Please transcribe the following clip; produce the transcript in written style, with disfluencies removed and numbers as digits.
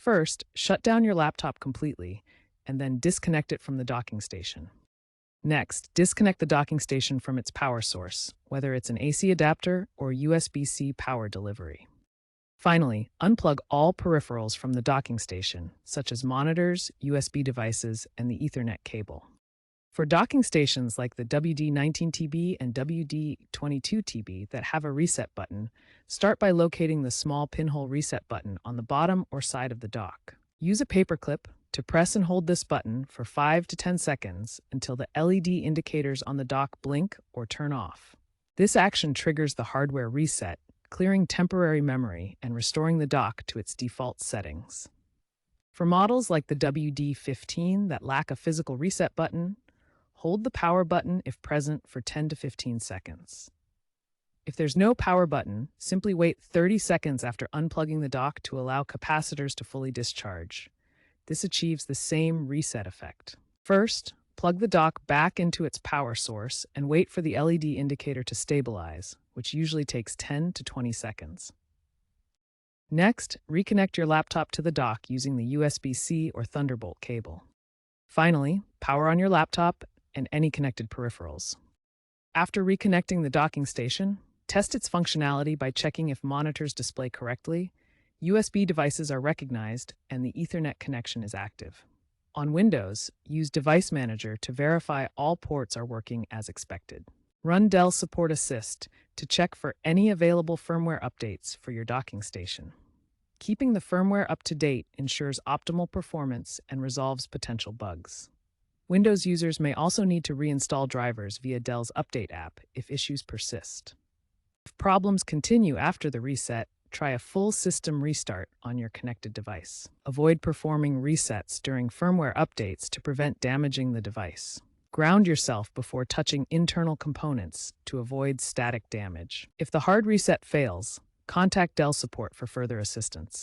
First, shut down your laptop completely and then disconnect it from the docking station. Next, disconnect the docking station from its power source, whether it's an AC adapter or USB-C power delivery. Finally, unplug all peripherals from the docking station, such as monitors, USB devices, and the Ethernet cable. For docking stations like the WD-19TB and WD-22TB that have a reset button, start by locating the small pinhole reset button on the bottom or side of the dock. Use a paperclip to press and hold this button for 5 to 10 seconds until the LED indicators on the dock blink or turn off. This action triggers the hardware reset, clearing temporary memory and restoring the dock to its default settings. For models like the WD-15 that lack a physical reset button, hold the power button if present for 10 to 15 seconds. If there's no power button, simply wait 30 seconds after unplugging the dock to allow capacitors to fully discharge. This achieves the same reset effect. First, plug the dock back into its power source and wait for the LED indicator to stabilize, which usually takes 10 to 20 seconds. Next, reconnect your laptop to the dock using the USB-C or Thunderbolt cable. Finally, power on your laptop and any connected peripherals. After reconnecting the docking station, test its functionality by checking if monitors display correctly, USB devices are recognized, and the Ethernet connection is active. On Windows, use Device Manager to verify all ports are working as expected. Run Dell Support Assist to check for any available firmware updates for your docking station. Keeping the firmware up to date ensures optimal performance and resolves potential bugs. Windows users may also need to reinstall drivers via Dell's Update app if issues persist. If problems continue after the reset, try a full system restart on your connected device. Avoid performing resets during firmware updates to prevent damaging the device. Ground yourself before touching internal components to avoid static damage. If the hard reset fails, contact Dell support for further assistance.